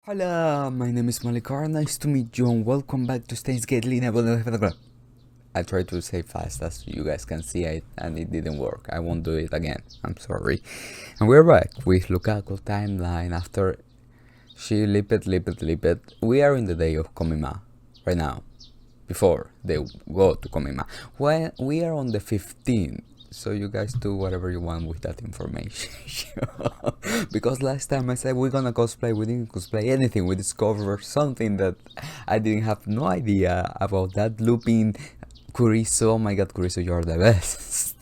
Hello, my name is Malikar, nice to meet you and welcome back to steinsgate Linear Bounded Phenogram. I tried to say fast as you guys can see and it didn't work. I won't do it again, I'm sorry. And we're back with Lukaku timeline after she lipped. We are in the day of Komima right now, before they go to Komima. When we are on the 15th. So you guys do whatever you want with that information. Because last time I said we're gonna cosplay, we didn't cosplay anything. We discovered something that I didn't have no idea about. That looping Kuriso. Oh my god, Kuriso, you're the best.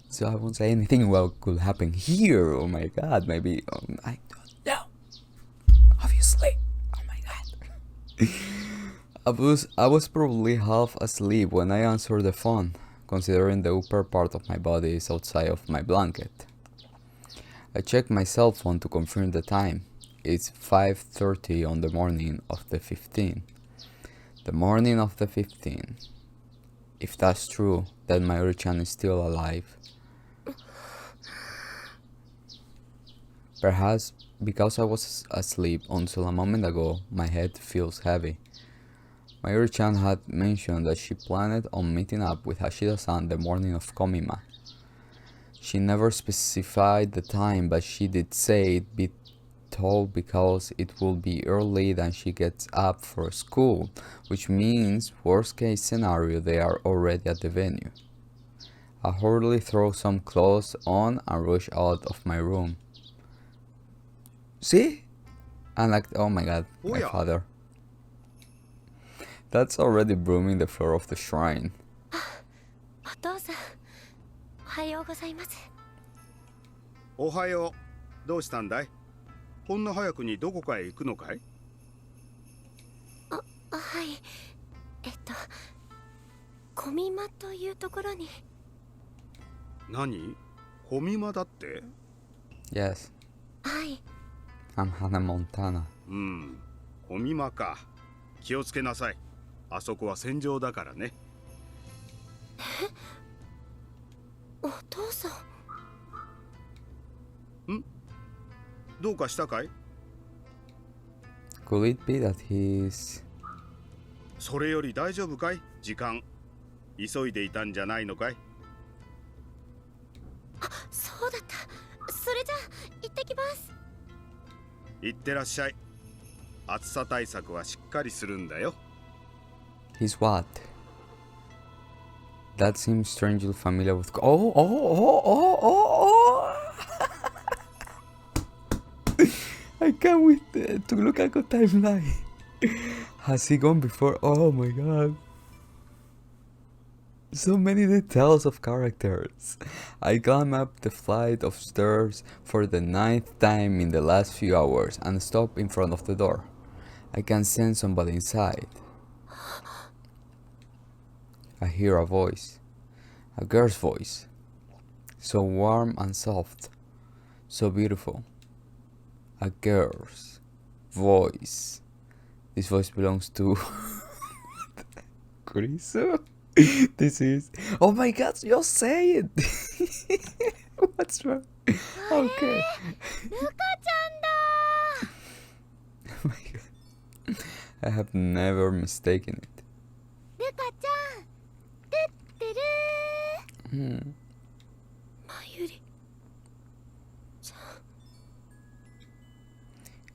So I won't say anything what could happen here. Oh my god, maybe I don't know. Obviously. Oh my god. I was probably half asleep when I answered the phone, considering the upper part of my body is outside of my blanket. I checked my cell phone to confirm the time. It's 5:30 on the morning of the 15th. The morning of the 15th. If that's true, then MAYURI-chan is still alive. Perhaps because I was asleep until a moment ago, my head feels heavy. MAYURI-chan had mentioned that she planned on meeting up with Hashida-san the morning of Komima. She never specified the time, but she did say it'd be told because it will be early than she gets up for school, which means worst case scenario they are already at the venue. I hurriedly throw some clothes on and rush out of my room. See? And like, oh my god, my father. That's already brooming the floor of the shrine. Ohayo. どうしたんだい? こんな早くにどこかへ行くのかい? はい。コミマというところに。何? コミマだって? Yes. はい。I'm Hannah Montana. コミマか。気をつけなさい。あそこは戦場だからね。お父さん。どうかしたかい? Could it be that he's... それより大丈夫かい? 時間。急いでいたんじゃないのかい? そうだった。それじゃ行ってきます。行ってらっしゃい。暑さ対策はしっかりするんだよ。He's what? That seems strangely familiar with... I can't wait to look at the timeline. Has he gone before? Oh my god. So many details of characters. I climb up the flight of stairs for the 9th time in the last few hours and stop in front of the door. I can sense somebody inside. I hear a voice. A girl's voice. So warm and soft. So beautiful. A girl's voice. This voice belongs to... Kuriso? This is... Oh my god, just say it! What's wrong? Okay. Oh my god. I have never mistaken it.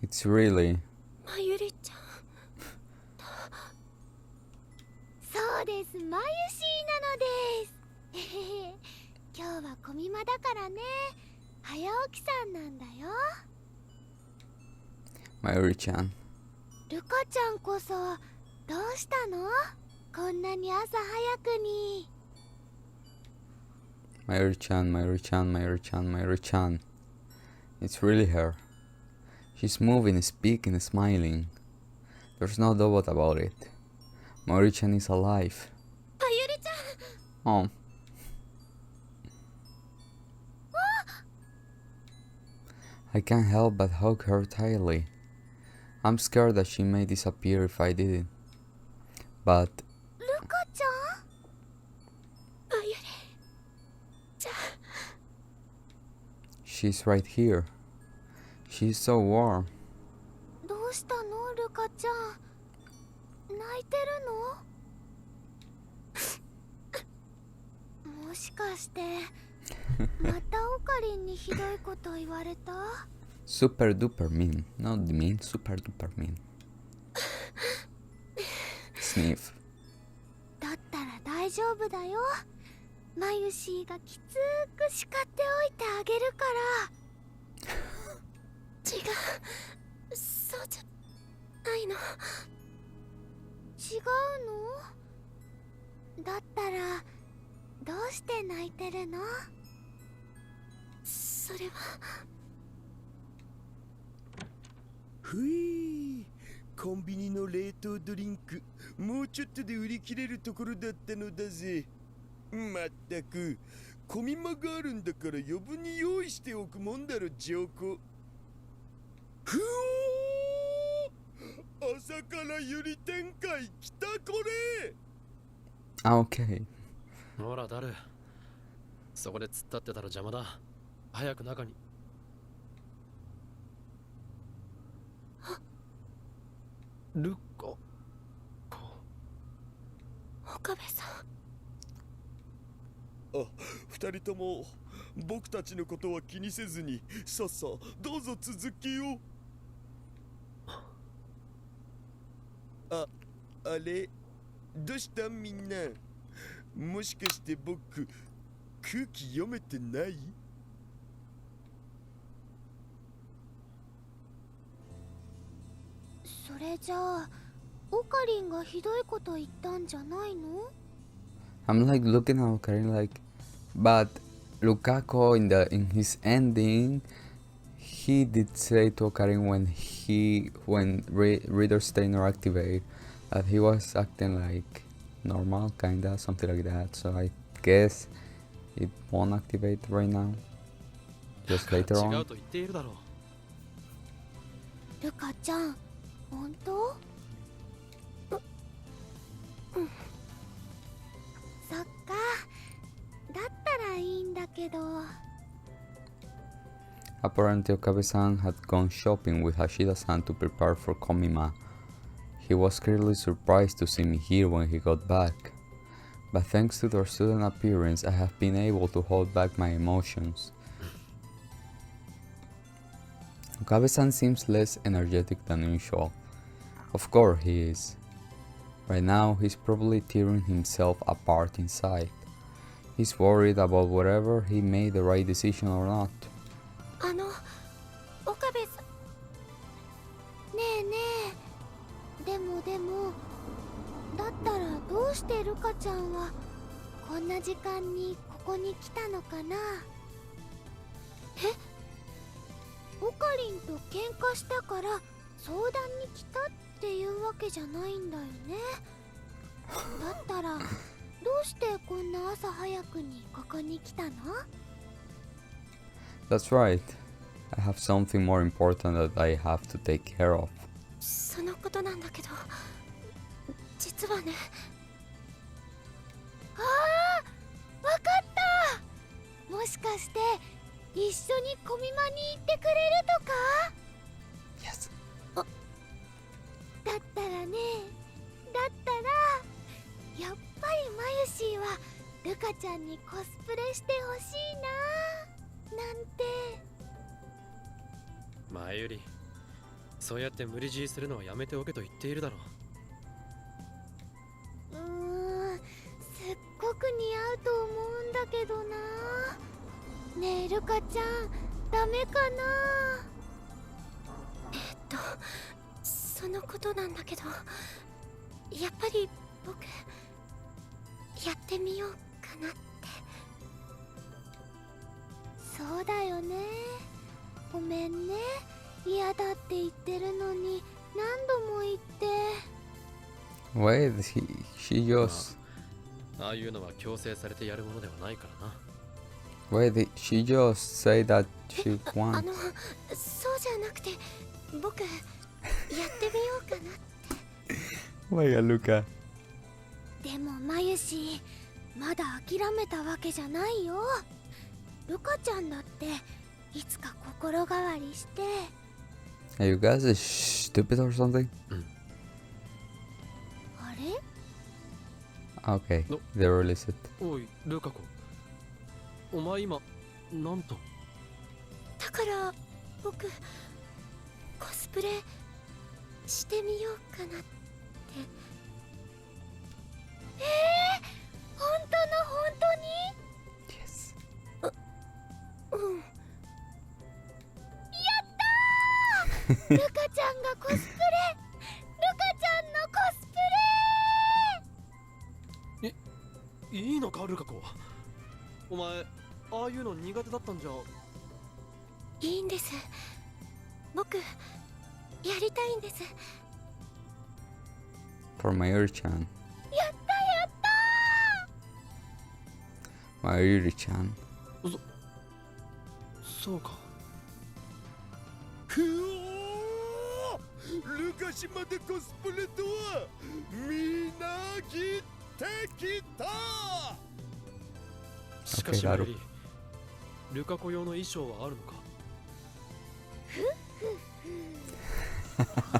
It's really... まゆりちゃん。そうです、まゆしーなのです。今日はコミマだからね。早起きさんなんだよ。MAYURI-chan. ルカちゃんこそどうしたの？こんなに朝早くに。MAYURI-chan. It's really her. She's moving, speaking, smiling. There's no doubt about it. MAYURI-chan is alive. まゆりちゃん。Oh. I can't help but hug her tightly. I'm scared that she may disappear if I didn't. But... ルカちゃん？まゆりちゃん。She's right here. She's so warm. うしたのルカちゃん、泣いてるの？もしかしてまたオカリンにひどいこと言われた？ Super duper mean. Not mean, super duper mean. Sniff. だったら大丈夫だよ。マユシーがきつく叱っておいてあげるから。違う、そうじゃないの。違うの？だったらどうして泣いてるの？それは。ふい、コンビニの冷凍ドリンクもうちょっとで売り切れるところだったのだぜ。まったくコミマがあるんだから余分に用意しておくもんだろ、ジョコ。ふおー、朝からゆり展開来たこれ。Okay. ほらダル、そこで突っ立ってたら邪魔だ。早く中に。ルカか。岡部さん。あ、二人とも僕たちのことは気にせずにさっさどうぞ続きを。あれ、どうしたみんな。もしかして僕空気読めてない？それじゃあオカリンがひどいこと言ったんじゃないの？ I'm like looking at Karin like, but Lukaku in his ending, he did say to Karin when reader Steiner activate that he was acting like normal, kinda something like that. So I guess it won't activate right now. Just later 違 on. うと言っているだろう。ルカちゃん、本当？そっか、だったらいいんだけど。 Apparently Okabe-san had gone shopping with Hashida-san to prepare for Komima. He was clearly surprised to see me here when he got back. But thanks to their sudden appearance, I have been able to hold back my emotions. Okabe-san seems less energetic than usual. Of course he is. Right now, he's probably tearing himself apart inside. He's worried about whether he made the right decision or not. 岡部さん。ねえねえ。でもだったらどうしてルカちゃんはこんな時間にここに来たのかな？え？オカリンと喧嘩したから相談に来たっていうわけじゃないんだよね。だったらどうしてこんな朝早くにここに来たの？ That's right. I have something more important that I have to take care of. そのことなんだけど、実はね。ああ、わかった。もしかして一緒にコミマに行ってくれるとか？ Yes. だったらね、やっぱりマユシーはルカちゃんにコスプレしてほしいななんて。前よりそうやって無理強いするのはやめておけと言っているだろう。すっごく似合うと思うんだけどな。ねえルカちゃん、ダメかな？そのことなんだけど、やっぱり僕やってみようかなって。そうだよね。ごめんね。嫌だって言ってるのに何度も言って。 Wait, she just... ああいうのは強制されてやるものではないからな。Wait, she just said that she wants... そうじゃなくて、僕やってみようかなって。Oh my god, Luca. でもマユシー、まだ諦めたわけじゃないよ。ルカちゃんだっていつか心変わりして。 Hey, you guys, shh, stupid or something? あれ Okay, No. they released it. おいルカ子、お前今なんと。だから僕コスプレしてみようかなって。本当の本当に Yes. うん。やったールカちゃんがコスプレルカちゃんのコスプレいいのかルカ子。お前ああいうの苦手だったんじゃ。いいんです。僕やりたいんです。 For MAYURI-chan. やったやった MAYURI-chan. そうか。ふおー、ルカシまでコスプレとはみなぎってきた。しかしマユリ、ルカ子用の衣装はあるのか。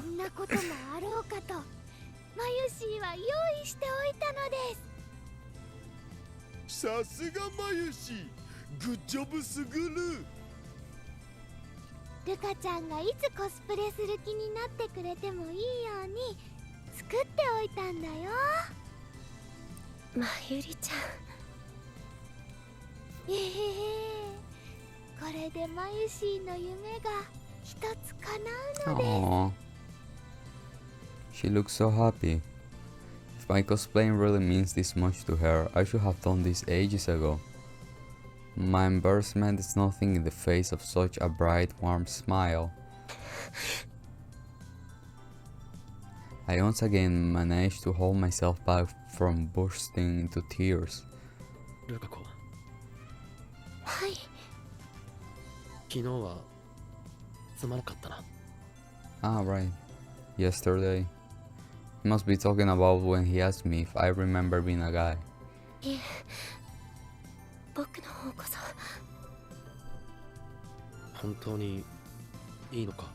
こんなこともあろうかとマユシーは用意しておいたのです。さすがマユシ、グッジョブすぐる。ルカちゃんがいつコスプレする気になってくれてもいいように作っておいたんだよ。マユリちゃん。えへへ、これでマユシーの夢が一つ叶うのです。 Aww. She looks so happy. If my cosplaying really means this much to her, I should have done this ages ago. My embarrassment is nothing in the face of such a bright, warm smile. I once again managed to hold myself back from bursting into tears. ルカ子、はい。昨日はすまなかったな。Ah, right. Yesterday. He must be talking about when he asked me if I remember being a guy. いえ、僕の方こそ。本当にいいのか。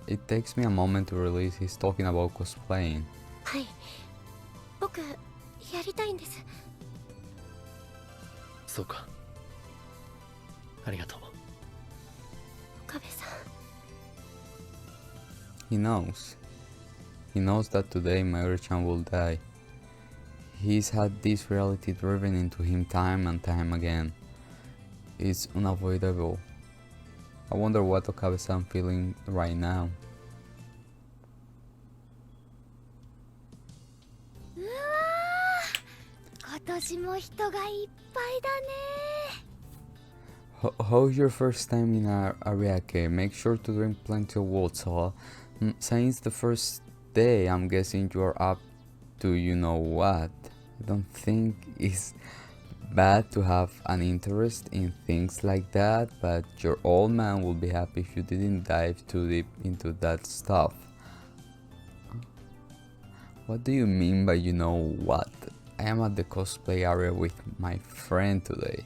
It takes me a moment to realize he's talking about cosplaying. はい。僕やりたいんです。そうか。ありがとう。岡部さん。He knows. He knows that today MAYURI-chan will die. He's had this reality driven into him time and time again. It's unavoidable. I wonder what Okabe-san feeling right now. うわー、今年も人がいっぱいだね。 How's your first time in Ariake? Make sure to drink plenty of water. Since the first day, I'm guessing you're up to you know what. I don't think it's bad to have an interest in things like that, but your old man will be happy if you didn't dive too deep into that stuff. What do you mean by you know what? I am at the cosplay area with my friend today.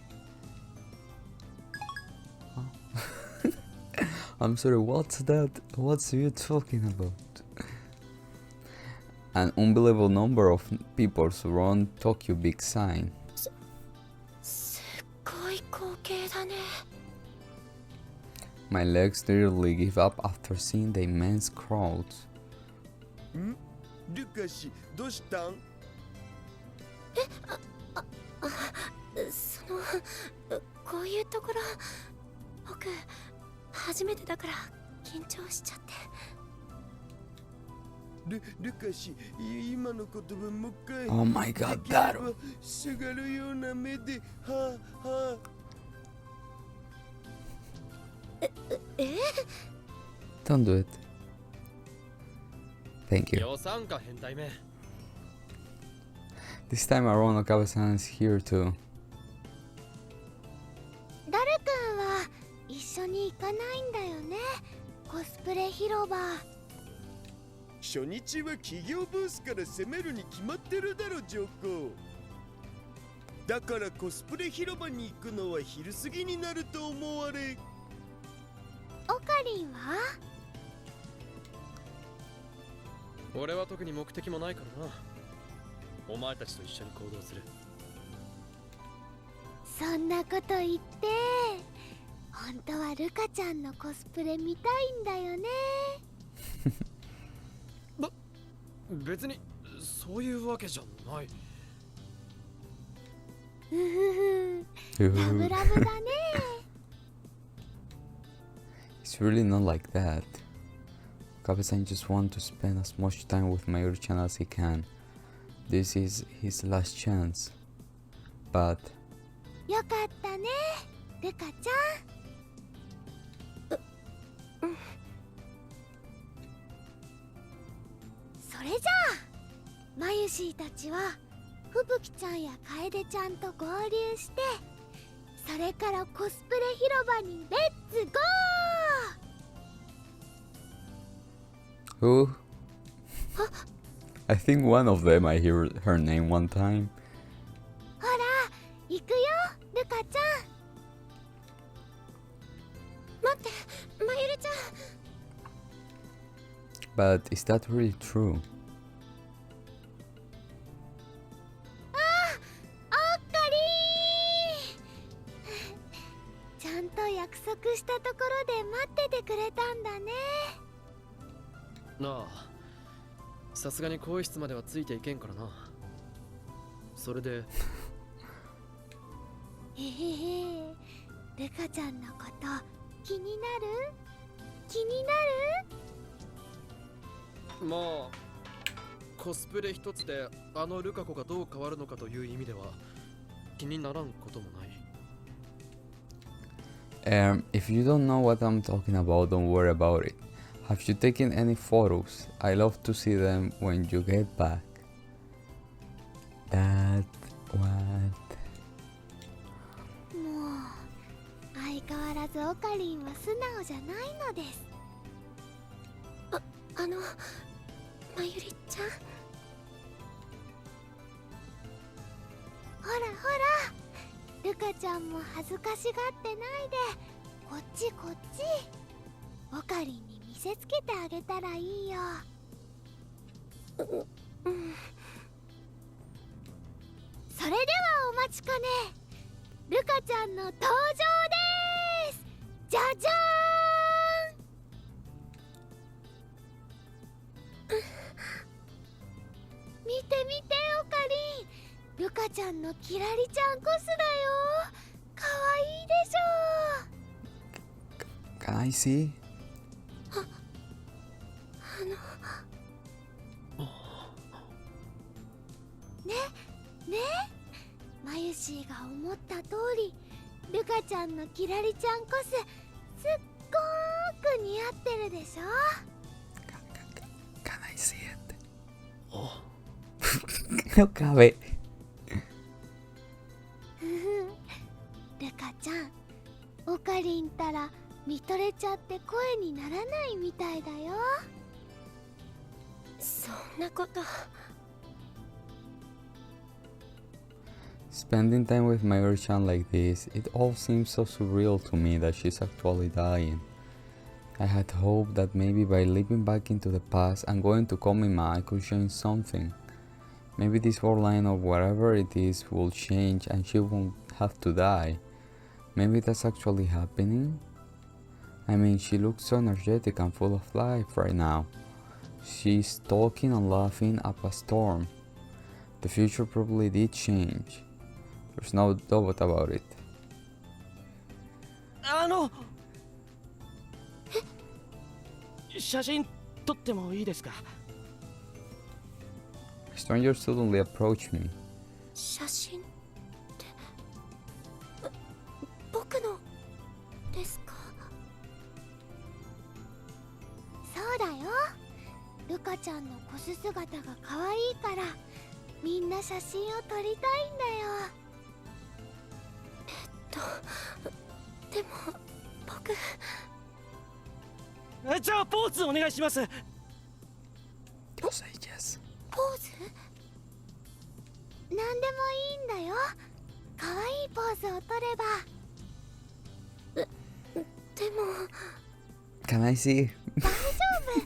I'm sorry, what's that? What's you talking about? An unbelievable number of people surround Tokyo big sign. すっごい光景だね。 My legs nearly give up after seeing the immense crowds. ん？ルカシ、どうしたん？そのこういうところ僕初めてだから緊張しちゃって。ルカシ、今の言葉もう一回。 Oh my god, that. すがるような目で、はあはあ。Don't do it. Thank you. 予算か変態め。 This time around, Okabe-san is here too. ダルくんは一緒に行かないんだよね、コスプレ広場。初日は企業ブースから攻めるに決まってるだろ、ジョコ。だからコスプレ広場に行くのは昼過ぎになると思われ。オカリンは俺は特に目的もないからな。お前たちと一緒に行動する。そんなこと言って、本当はルカちゃんのコスプレ見たいんだよね。別にそういうわけじゃない。ふふふ、ラブラブだね。It's really not like that. Kabe-san just wants to spend as much time with Mayuri-chan as he can. This is his last chance. But よかったね、ルカちゃん。それじゃあマユシーたちはふぶきちゃんやカエデちゃんと合流して、それからコスプレ広場にレッツゴー。 who? I think one of them I hear her name one time. ほら行くよ、ルカちゃん。待って、マユリちゃん。 But is that really true? おっかりー。ちゃんと約束したところで待っててくれたんだね。なあ、さすがに更衣室まではついていけんからな。それでへへへ、ルカちゃんのこと気になる？気になる？まあコスプレ一つであのルカ子がどう変わるのかという意味では気にならんこともない。If you don't know what I'm talking about, don't worry about it. Have you taken any photos? I love to see them when you get back. That what? もう相変わらずオカリンは素直じゃないのです。あのマユリちゃん、ほらほら、ルカちゃんも恥ずかしがってないで、こっちこっち。オカリンに見せつけてあげたらいいよ。それではお待ちかね、ルカちゃんの登場です。じゃじゃーん。見て見てオカリン、ルカちゃんのキラリちゃんコスだよ。かわいいでしょ。 Can I see? ねマユシーが思った通り、ルカちゃんのキラリちゃんコスすっごーく似合ってるでしょ。 Can I see it? お No cabe. ルカちゃん、オカリンたら見とれちゃって声にならないみたいだよ。そんなこと。 Spending time with Mayuri-chan like this, it all seems so surreal to me that she's actually dying. I had hoped that maybe by leaping back into the past and going to Komima I could change something. Maybe this borderline or whatever it is will change and she won't have to die. Maybe that's actually happening? I mean, she looks so energetic and full of life right now. She's talking and laughing up a storm. The future probably did change. There's no doubt about it. 写真撮ってもいいですか？ A stranger suddenly approached me. 写真って僕のですか？そうだよ、ルカちゃんのコス姿が可愛いからみんな写真を撮りたいんだよ。でも僕、じゃあポーズお願いします。 Just say yes. ポーズ？なんでもいいんだよ。可愛いポーズを撮れば。でも Can I see? 大丈夫。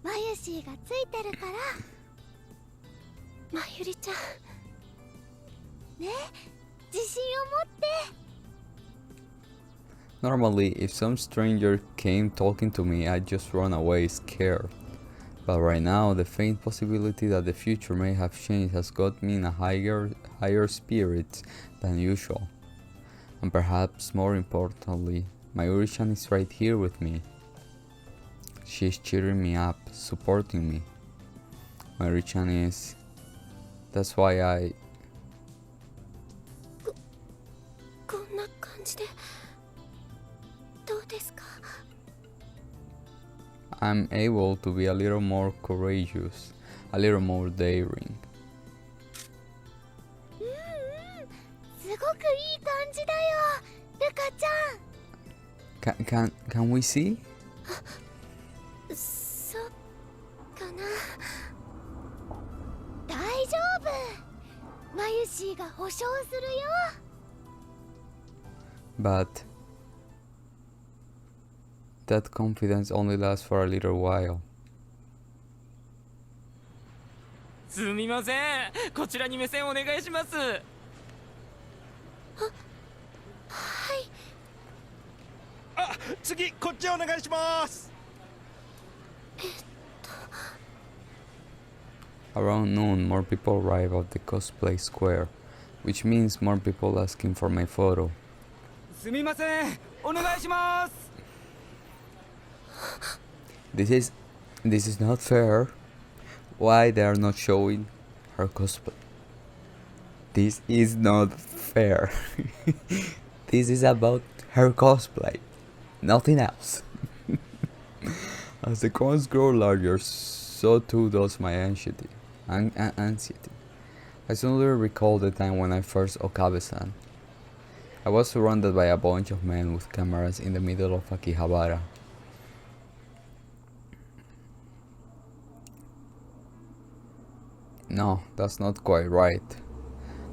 ママユシーがついてるから。まゆりちゃん。ね、自信を持って。 Normally, if some stranger came talking to me, I'd just run away scared. But right now, the faint possibility that the future may have changed has got me in a higher spirits than usual. And perhaps more importantly, Mayuri-chan is right here with me. She's cheering me up, supporting me. Mayuri-chan is... That's why I... こんな感じでどうですか？ I'm able to be a little more courageous, a little more daring. すごくいい感じだよ、ルカちゃん。Can we see? そうかな。大丈夫。マユシーが保証するよ。But that confidence only lasts for a little while. すみません、こちらに目線お願いします。あ、次こっちお願いします。Around noon, more people arrive at the cosplay square, which means more people asking for my photo. すみません、お願いします。This is not fair. Why they are not showing her cosplay? This is not fair. This is about her cosplay, nothing else. As the crowds grow larger, so too does my anxiety. I suddenly recall the time when I first Okabe-san. I was surrounded by a bunch of men with cameras in the middle of Akihabara. No, that's not quite right.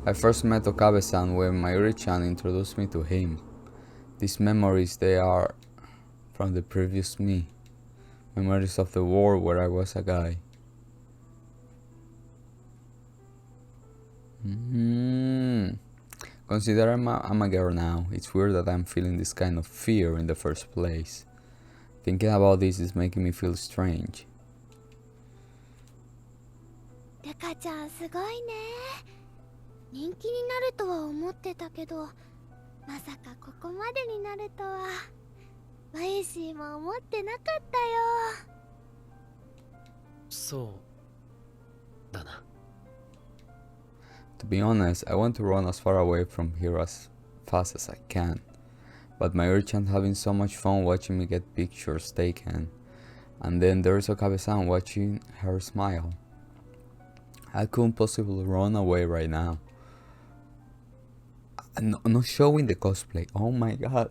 I first met Okabe-san when Mayuri-chan introduced me to him. These memories, they are from the previous me. Memories of the world where I was a guy. Consider I'm a girl now. It's weird that I'm feeling this kind of fear in the first place. Thinking about this is making me feel strange. ルカちゃんすごいね。人気になるとは思ってたけど、まさかここまでになるとは。マユシーも思ってなかったよ。そうだな。To be honest, I want to run as far away from here as fast as I can. But Mayuri-chan having so much fun watching me get pictures taken. And then there's Okabe-san watching her smile. I couldn't possibly run away right now. Not showing the cosplay. Oh my god.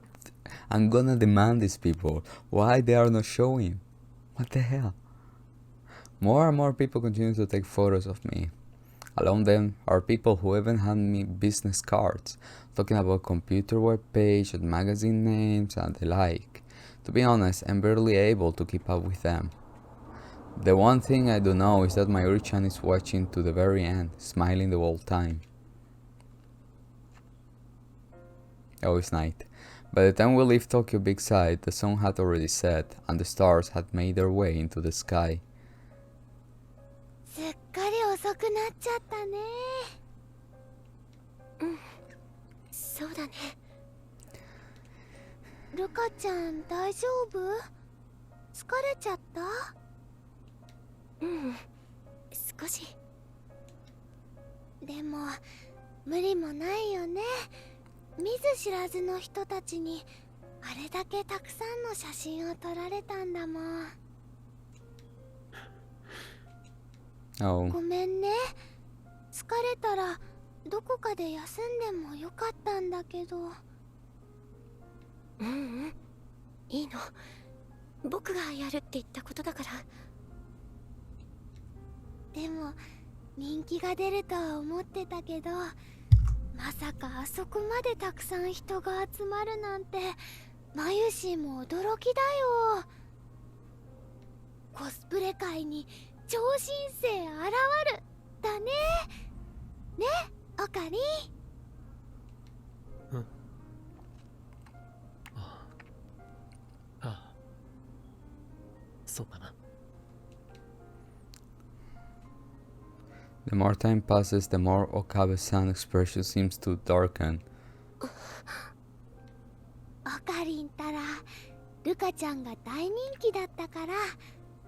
I'm gonna demand these people. Why they are not showing? What the hell? More and more people continue to take photos of me. Among them are people who even hand me business cards, talking about computer web page and magazine names and the like. To be honest, I'm barely able to keep up with them. The one thing I do know is that Mayuri-chan is watching to the very end, smiling the whole time. Oh, it's night. By the time we leave Tokyo Big Side, the sun had already set, and the stars had made their way into the sky. すっかり遅くなっちゃったね。そうだね。ルカちゃん大丈夫？疲れちゃった？少し。でも無理もないよね。見ず知らずの人たちにあれだけたくさんの写真を撮られたんだもん。Oh. ごめんね。疲れたらどこかで休んでもよかったんだけど。いいの。僕がやるって言ったことだから。でも人気が出るとは思ってたけど、まさかあそこまでたくさん人が集まるなんて、マユシーも驚きだよ。コスプレ界に超新星現るだね。ね、オカリン。ああ、そうだな。The more time passes, the more Okabe-san's expression seems to darken. オカリンたらルカちゃんが大人気だったから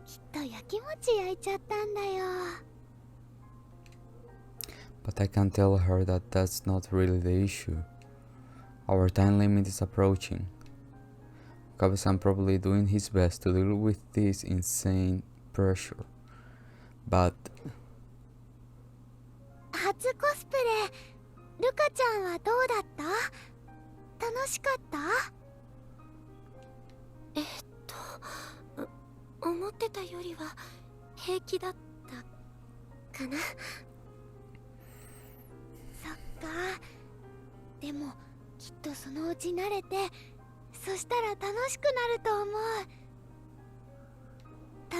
きっとやきもち焼いちゃったんだよ。 But I can tell her that that's not really the issue. Our time limit is approaching. Okabe-san probably doing his best to deal with this insane pressure. But 初コスプレルカちゃんはどうだった？楽しかった？思ってたよりは平気だったかな。そっか。でもきっとそのうち慣れて、そしたら楽しくなると思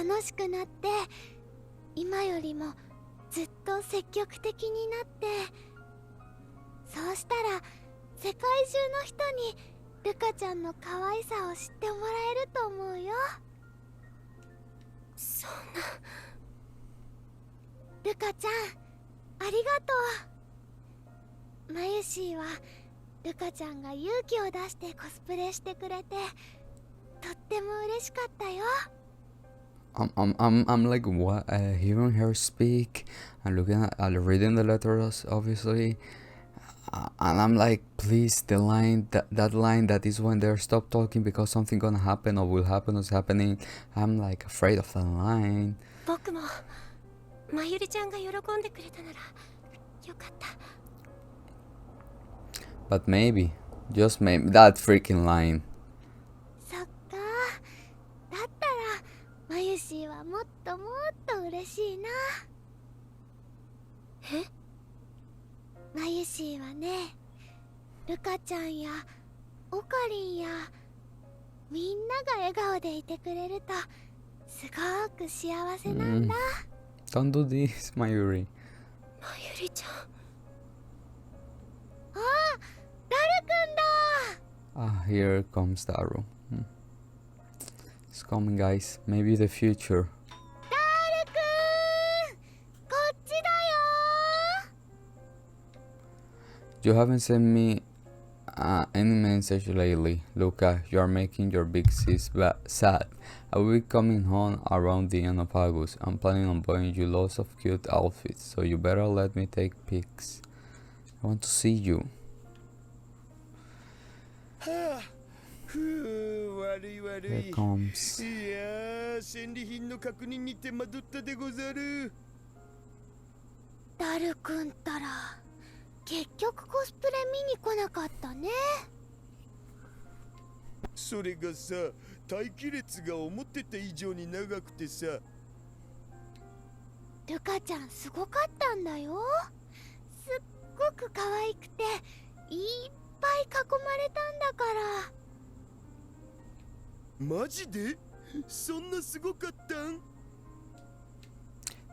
う。楽しくなって今よりもずっと積極的になって、そうしたら世界中の人にルカちゃんの可愛さを知ってもらえると思うよ。そんな。ルカちゃんありがとう。マユシーはルカちゃんが勇気を出してコスプレしてくれてとっても嬉しかったよ。I'm like what hearing her speak and looking at reading the letters obviously, and I'm like, please, the line that line that is when they stop talking because something gonna happen or will happen or is happening. I'm like afraid of the line. 僕もまゆりちゃんが喜んでくれたならよかった。 But maybe, just maybe, that freaking line. そっか。だったらマユシーはもっともっと嬉しいな。え？マユシーはね、ルカちゃんやオカリンやみんなが笑顔でいてくれるとすごく幸せなんだ。Don't do this, Mayuri. まゆりちゃん。あ、ダルくんだ。 Here comes Daru. It's coming, guys. Maybe the future. ダルくん、こっちだよ。 You haven't sent me any message lately. Luca, you are making your big sis sad. I will be coming home around the end of August. I'm planning on buying you lots of cute outfits, so you better let me take pics. I want to see you. はあ、ふう、悪い悪 Here い。 comes. いやー、戦利品の確認に手間取ったでござる。ダルくんったら結局コスプレ見に来なかったね。それがさ、待機列が思ってた以上に長くてさ。ルカちゃんすごかったんだよ。すっごく可愛くていっぱい囲まれたんだから。マジで？そんなすごかったん？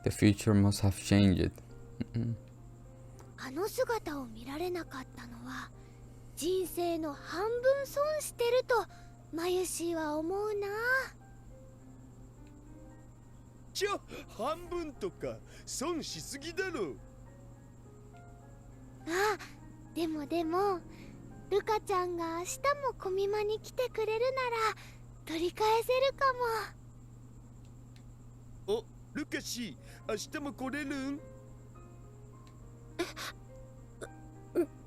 The future must have changed. あの姿を見られなかったのは人生の半分損してるとマユシーは思うな。半分とか損しすぎだろ。あ、でもルカちゃんが明日もコミマに来てくれるなら取り返せるかも。お、ルカシ、明日も来れるん？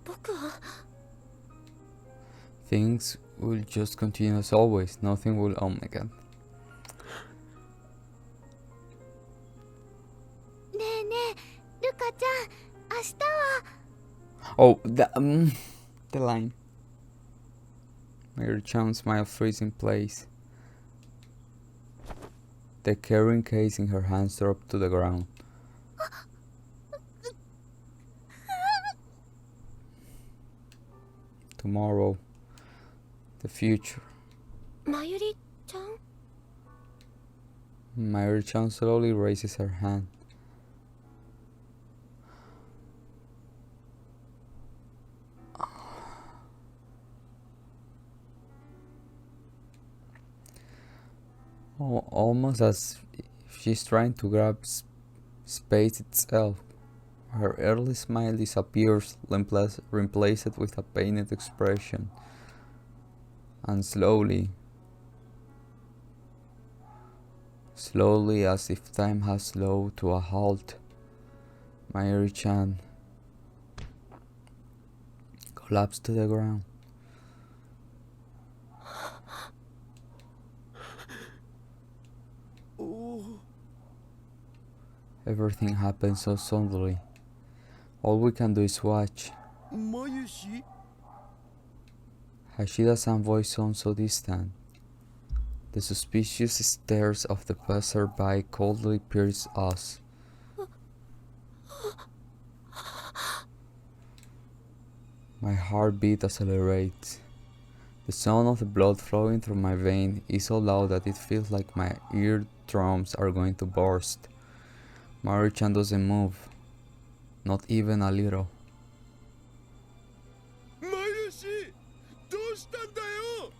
僕は Things will just continue as always. Nothing will. Oh my god. ねえねえ、ルカちゃん、明日は。 Oh, the line. Mayuri-chan smile freeze in place. The carrying case in her hands dropped to the ground. Tomorrow. The future. まゆりちゃん。Mayuri-chan slowly raises her hand. Almost as if she's trying to grab space itself. Her early smile disappears, replaced with a pained expression. And slowly, as if time has slowed to a halt, Mayuri-chan collapsed to the ground. Oh, Everything happened so suddenly. All we can do is watch. Mayushi? Hashida-san's voice sounds so distant. The suspicious stares of the passerby coldly pierce us. My heartbeat accelerates. The sound of the blood flowing through my vein is so loud that it feels like my eardrums are going to burst. Mayuri-chan doesn't move. Not even a little. Mayushi! どうしたんだよ!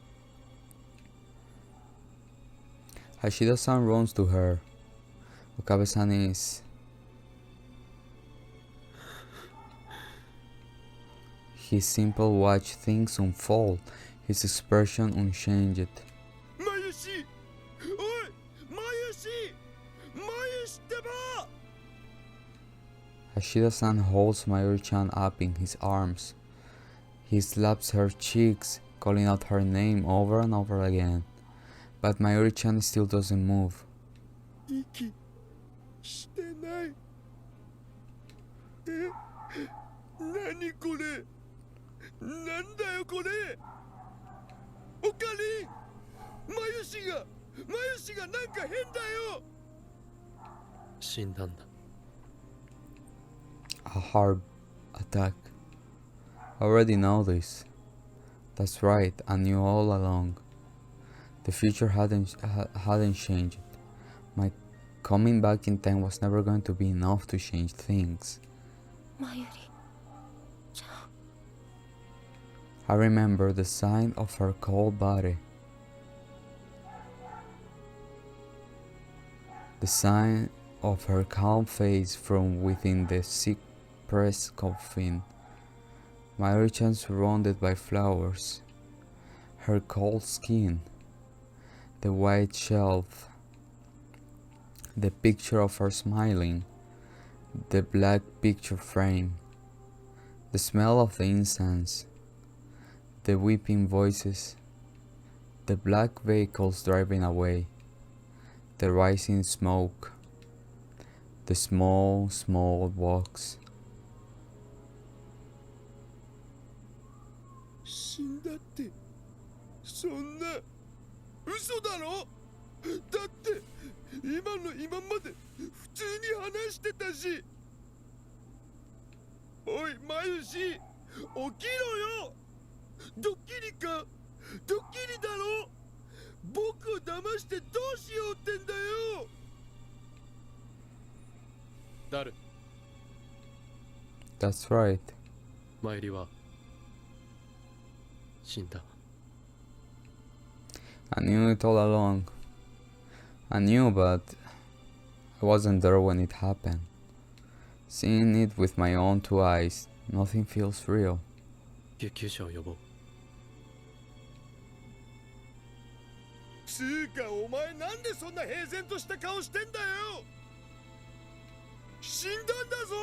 Hashida-san runs to her. Okabe-san is... He simply watched things unfold, his expression unchanged. Mayushi! Oi! Mayushi! Mayushi ってば! Hashida-san holds Mayuri-chan up in his arms. He slaps her cheeks, calling out her name over and over again. But Mayuri-chan still doesn't move. 息してない。え、何これ。なんだよこれ。おかりん、マユシがなんか変だよ。死んだんだ。A heart attack. I already know this. That's right, I knew all along. The future hadn't changed. My coming back in time was never going to be enough to change things. Mayuri-chan. I remember the sign of her cold body. The sign of her calm face from within the cypress coffin. Mayuri-chan surrounded by flowers. Her cold skin. The white shelf. The picture of her smiling. The black picture frame. The smell of the incense. The weeping voices. The black vehicles driving away. The rising smoke. The small walks. 死んだって、そんな嘘だろ。だって今まで普通に話してたし。おいマユシ、起きろよ。ドッキリか、ドッキリだろ。僕を騙してどうしようってんだよ。誰？ That's right. マユリは死んだ。I knew it all along. I knew, but I wasn't there when it happened. Seeing it with my own two eyes, nothing feels real. 救急車を呼ぼう。つーかお前なんでそんな平然とした顔してんだよ。死んだんだぞ。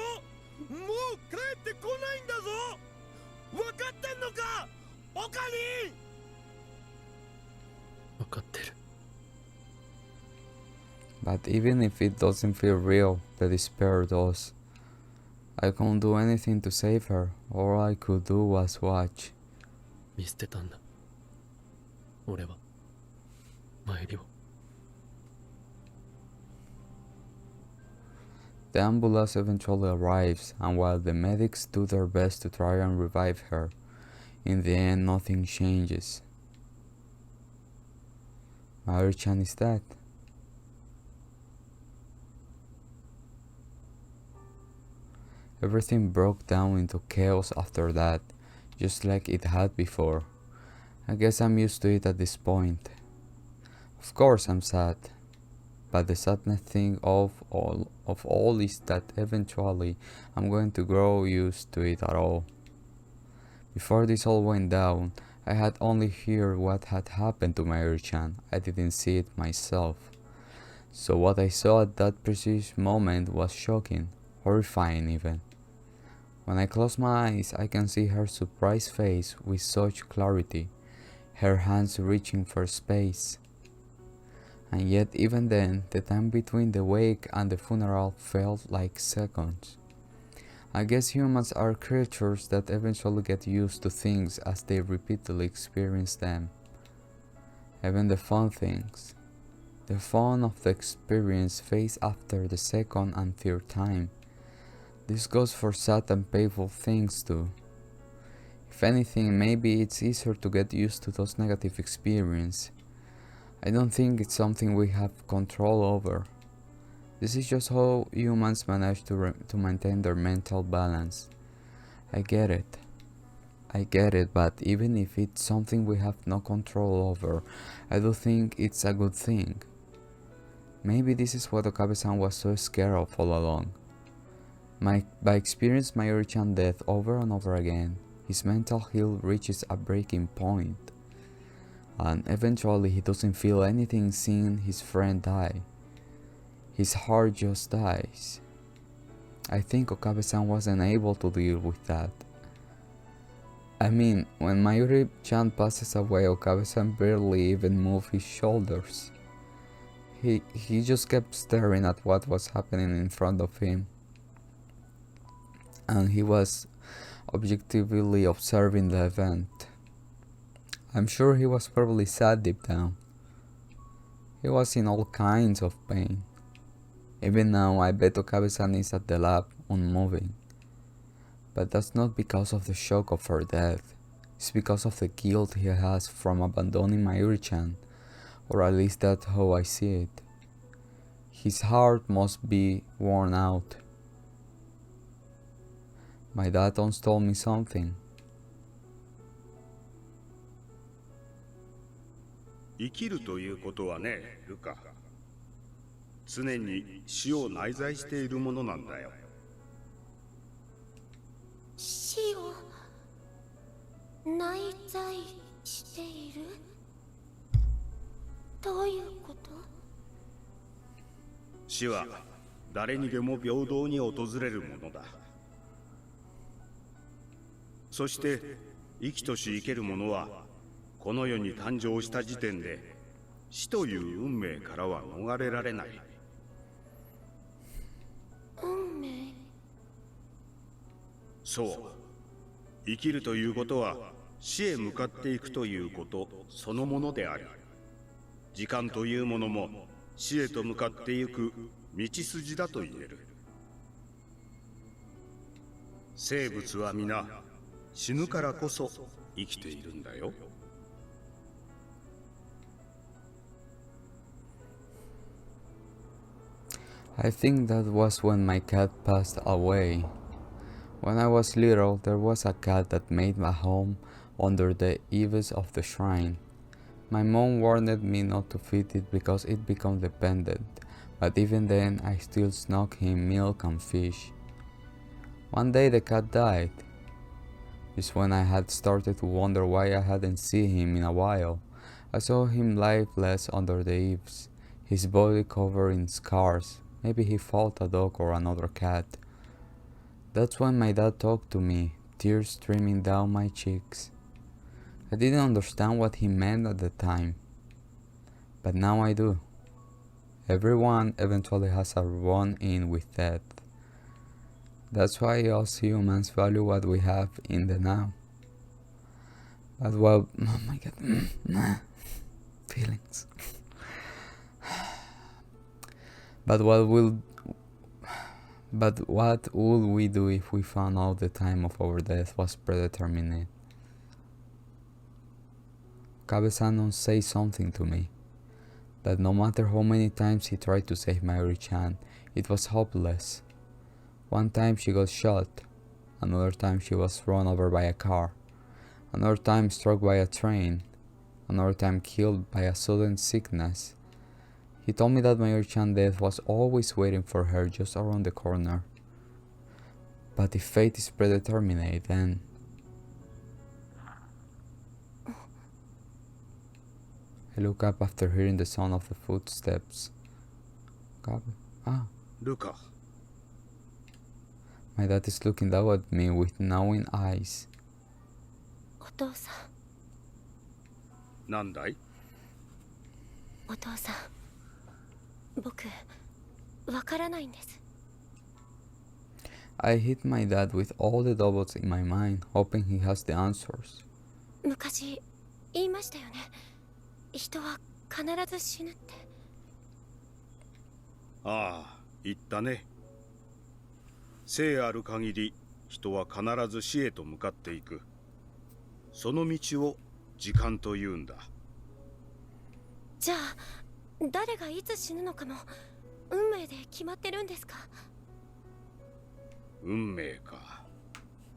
もう帰ってこないんだぞ。分かってんのか、オカリン。分かってる。 But even if it doesn't feel real, the despair does. I couldn't do anything to save her. All I could do was watch. 見捨てたんだ。俺はマユリを。 The ambulance eventually arrives, and while the medics do their best to try and revive her, in the end nothing changes. Mayuri-chan is dead. Everything broke down into chaos after that, just like it had before. I guess I'm used to it at this point. Of course I'm sad, but the sadness thing of all is that eventually I'm going to grow used to it at all. Before this all went down, I had only heard what had happened to Mayuri-chan. I didn't see it myself. So what I saw at that precise moment was shocking, horrifying even. When I close my eyes, I can see her surprised face with such clarity, her hands reaching for space. And yet even then, the time between the wake and the funeral felt like seconds. I guess humans are creatures that eventually get used to things as they repeatedly experience them. Even the fun things. The fun of the experience fades after the second and third time. This goes for sad and painful things too. If anything, maybe it's easier to get used to those negative experiences. I don't think it's something we have control over. This is just how humans manage to maintain their mental balance. I get it, but even if it's something we have no control over, I do think it's a good thing. Maybe this is what Okabe-san was so scared of all along. By experiencing Mayuri-chan's death over and over again, his mental health reaches a breaking point. And eventually he doesn't feel anything seeing his friend die. His heart just dies. I think Okabe-san wasn't able to deal with that. I mean, when Mayuri-chan passes away, Okabe-san barely even moved his shoulders. He just kept staring at what was happening in front of him. And he was objectively observing the event. I'm sure he was probably sad deep down. He was in all kinds of pain. Even now, I bet Okabe-san is at the lab, unmoving. But that's not because of the shock of her death. It's because of the guilt he has from abandoning Mayuri-chan, or at least that's how I see it. His heart must be worn out. My dad once told me something. 生きるということはね、ルカ。常に死を内在しているものなんだよ。死を内在している？どういうこと？死は誰にでも平等に訪れるものだ。そして生きとし生ける者はこの世に誕生した時点で死という運命からは逃れられない。運命？そう。生きるということは死へ向かっていくということそのものであり、時間というものも死へと向かっていく道筋だと言える。生物は皆死ぬからこそ生きているんだよ。I think that was when my cat passed away. When I was little, there was a cat that made a home under the eaves of the shrine. My mom warned me not to feed it because it became dependent, but even then I still snuck him milk and fish. One day the cat died. Just when I had started to wonder why I hadn't seen him in a while, I saw him lifeless under the eaves, his body covered in scars. Maybe he fought a dog or another cat. That's when my dad talked to me, tears streaming down my cheeks. I didn't understand what he meant at the time, but now I do. Everyone eventually has a run-in with death. That's why us humans value what we have in the now. But well, oh my god, feelings. But what would we do if we found out the time of our death was predetermined? Okabe-san say something to me, that no matter how many times he tried to save Mayuri-chan, it was hopeless. One time she got shot, another time she was run over by a car, another time struck by a train, another time killed by a sudden sickness. He told me that Mayuri-chan's death was always waiting for her just around the corner. But if fate is predetermined, then... I look up after hearing the sound of the footsteps. Luca. My dad is looking down at me with knowing eyes. お父さん、なんだい？お父さん、僕わからないんです。 I hit my dad with all the doubles in my mind, hoping he has the answers. 昔言いましたよね。人は必ず死ぬって。ああ、言ったね。生ある限り人は必ず死へと向かっていく。その道を時間というんだ。じゃあ誰がいつ死ぬのかも運命で決まってるんですか？運命か。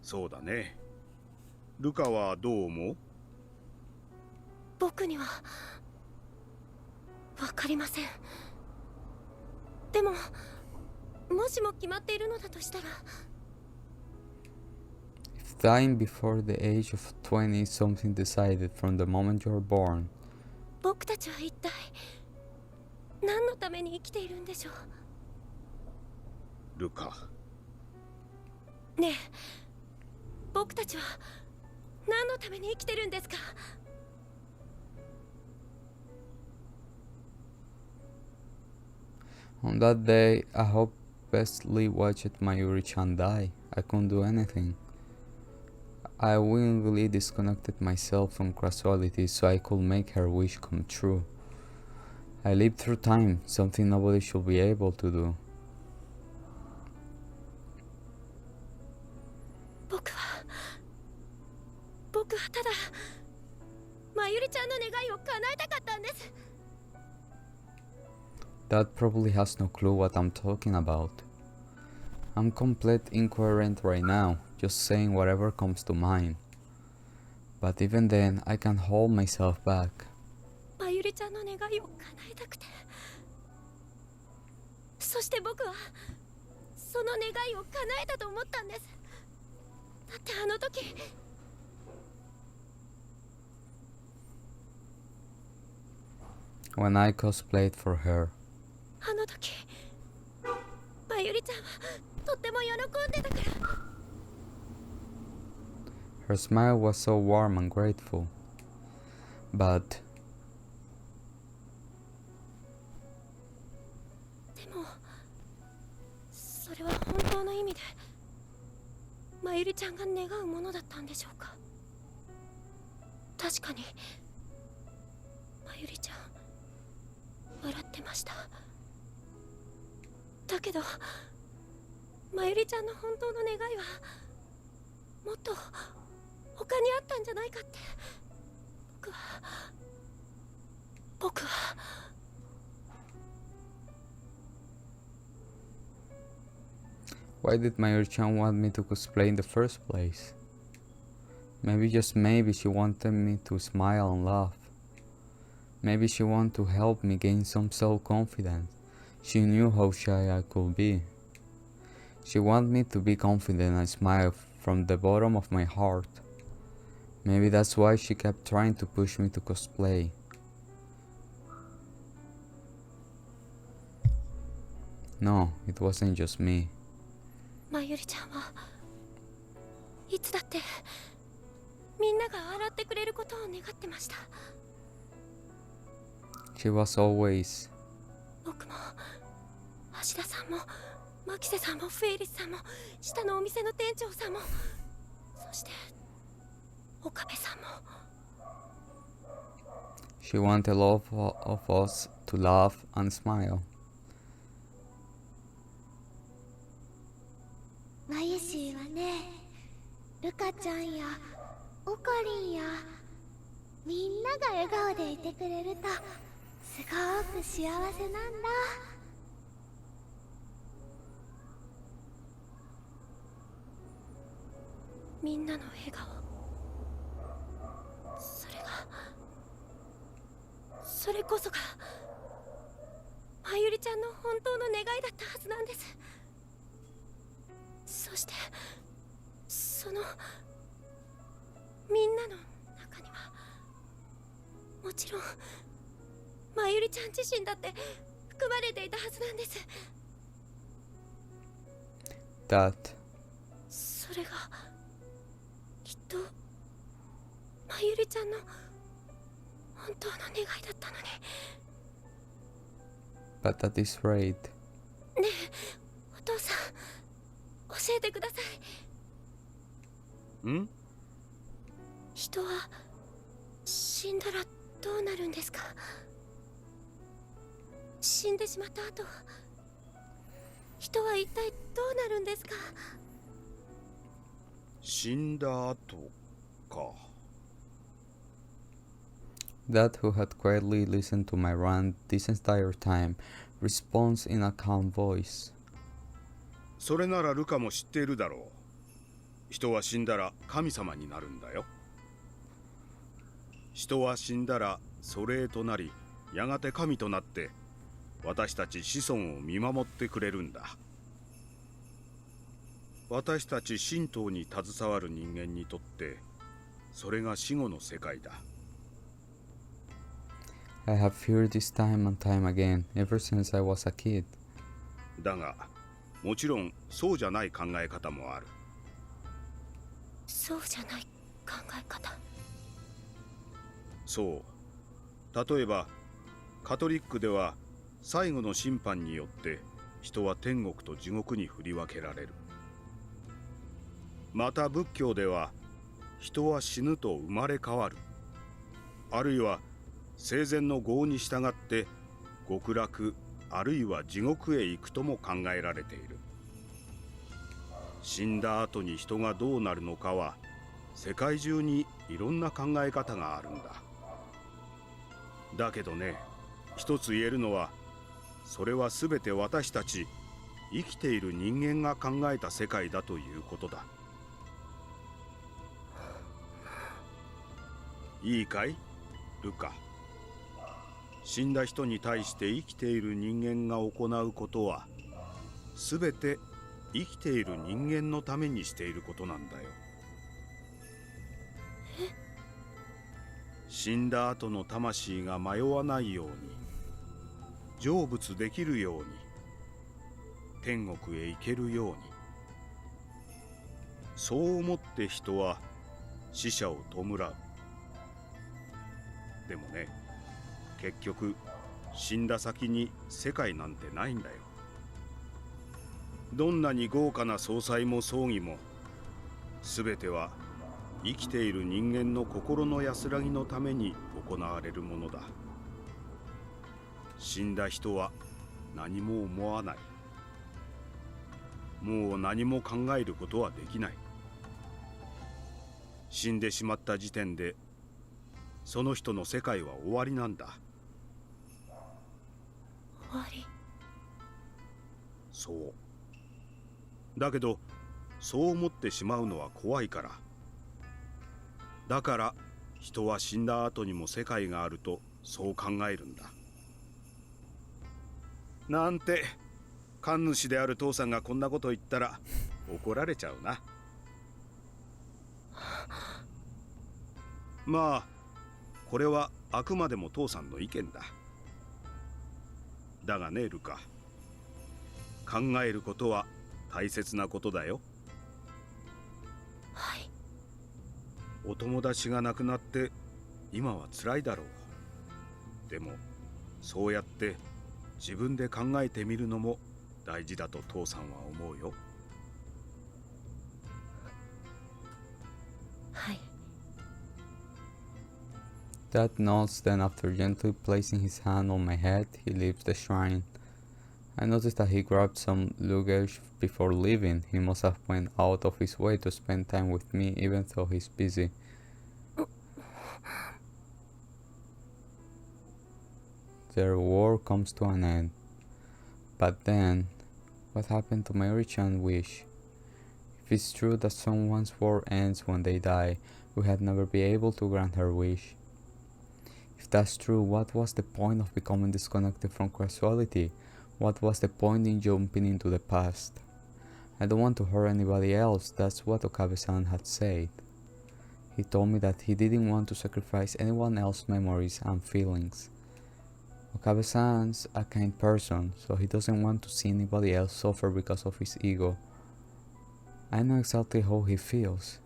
そうだね。ルカはどう思う？僕にはわかりません。でももしも決まっているのだとしたら、 If dying before the age of 20 is something decided from the moment you're born, 僕たちは一体何のために生きているんでしょルカ。う。ねえ、僕たちは何のために生きてるんですか？ On that day, I hopelessly watched Mayuri-chan die. I couldn't do anything. I willingly disconnected myself from causality so I could make her wish come true. I lived through time, something nobody should be able to do. 僕はただまゆりちゃんの願いを叶えたかったんです。 Dad probably has no clue what I'm talking about. I'm complete incoherent right now, just saying whatever comes to mind. But even then, I can't hold myself back. まゆりちゃんの願いを叶えたくて、そして僕はその願いを叶えたと思ったんです。だってあの時、 When I cosplayed for her, あの時まゆりちゃんはとっても喜んでたから。 her smile was so warm and grateful. But でもそれは本当の意味でまゆりちゃんが願うものだったんでしょうか？確かにまゆりちゃん笑ってました。だけどまゆりちゃんの本当の願いはもっと他にあったんじゃないかって。僕は why did Mayuri-chan want me to cosplay in the first place? Maybe, just maybe, she wanted me to smile and laugh. Maybe she wanted to help me gain some self-confidence. She knew how shy I could be. She wanted me to be confident and smile from the bottom of my heart. Maybe that's why she kept trying to push me to cosplay. No, it wasn't just me. まゆりちゃんはいつだってみんなが笑ってくれることを願ってました。 She was always... 僕も橋田さんも牧瀬さんもフェイリスさんも下のお店の店長さんも、そして岡部さんも。 She wanted all of us to laugh and smile. まゆしーはね、ルカちゃんやオコリンやみんなが笑顔でいてくれるとすごく幸せなんだ。みんなの笑顔、それこそがまゆりちゃんの本当の願いだったはずなんです。そしてそのみんなの中にはもちろんまゆりちゃん自身だって含まれていたはずなんです。That それがきっとまゆりちゃんの本当の願いだったのに。but that is right. ねえ、お父さん、教えてください。ん？人は死んだらどうなるんですか？死んでしまった後、人は一体どうなるんですか？死んだ後か。That who had quietly listened to my rant this entire time responds in a calm voice. それならルカも知っているだろう。人は死んだら神様になるんだよ。人は死んだら祖霊となり、やがて神となって私たち子孫を見守ってくれるんだ。私たち神道に携わる人間にとってそれが死後の世界だ。I have feared this time and time again ever since I was a kid. だがもちろんそうじゃない考え方もある。そうじゃない考え方。そう。例えばカトリックでは最後の審判によって人は天国と地獄に振り分けられる。また仏教では人は死ぬと生まれ変わる。あるいは生前の業に従って極楽あるいは地獄へ行くとも考えられている。死んだ後に人がどうなるのかは世界中にいろんな考え方があるんだ。だけどね、一つ言えるのはそれは全て私たち生きている人間が考えた世界だということだ。いいかいルカ。死んだ人に対して生きている人間が行うことは全て生きている人間のためにしていることなんだよ。死んだ後の魂が迷わないように、成仏できるように、天国へ行けるように、そう思って人は死者を弔う。でもね、結局死んだ先に世界なんてないんだよ。どんなに豪華な葬祭も葬儀も全ては生きている人間の心の安らぎのために行われるものだ。死んだ人は何も思わない。もう何も考えることはできない。死んでしまった時点でその人の世界は終わりなんだ。終わり。そう。だけどそう思ってしまうのは怖いから。だから人は死んだ後にも世界があるとそう考えるんだ。なんて神主である父さんがこんなこと言ったら怒られちゃうな。まあこれはあくまでも父さんの意見だ。だがねルカ、考えることは大切なことだよ。はい。お友達が亡くなって今は辛いだろう。でもそうやって自分で考えてみるのも大事だと父さんは思うよ。はい。Dad nods, then after gently placing his hand on my head, he leaves the shrine. I noticed that he grabbed some luggage before leaving. He must have went out of his way to spend time with me even though he's busy. Their war comes to an end. But then, what happened to my Mayuri-chan wish? If it's true that someone's world ends when they die, we had never be able to grant her wish. If that's true, what was the point of becoming disconnected from causality? What was the point in jumping into the past? I don't want to hurt anybody else, that's what Okabe-san had said. He told me that he didn't want to sacrifice anyone else's memories and feelings. Okabe-san's a kind person, so he doesn't want to see anybody else suffer because of his ego. I know exactly how he feels.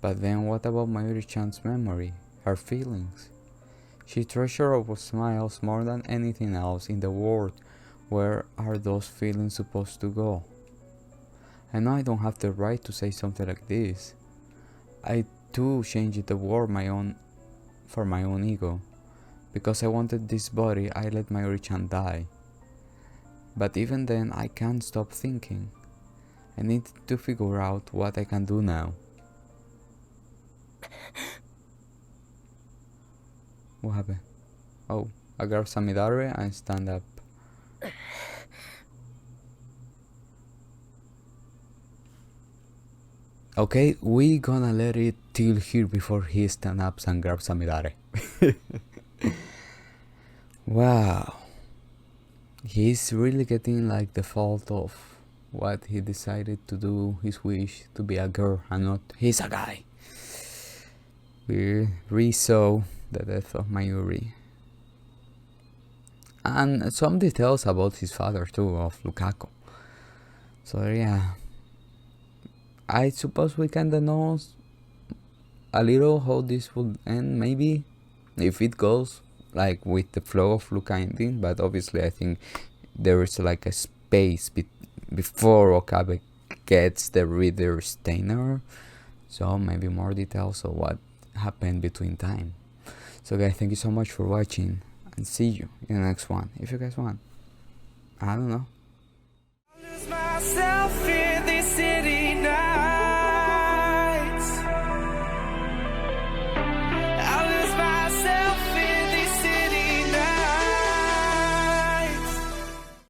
But then what about Mayuri-chan's memory, her feelings? She treasures our smiles more than anything else in the world. Where are those feelings supposed to go? I know I don't have the right to say something like this. I too changed the world for my own ego. Because I wanted this body, I let Mayuri-chan die. But even then, I can't stop thinking. I need to figure out what I can do now. What happened? Oh, I grab Samidare and stand up. Okay, we gonna let it till here before he stand up and grab Samidare. Wow. He's really getting like the fault of what he decided to do, his wish to be a girl and not he's a guy. We re-saw the death of Mayuri. And some details about his father too, of Lukaku. So yeah, I suppose we kinda know a little how this would end, maybe, if it goes like with the flow of Luka ending, but obviously I think there is like a space before Okabe gets the reader Steiner, so maybe more details of what happened between time. So guys, thank you so much for watching, and see you in the next one, if you guys want. I don't know. Lose myself in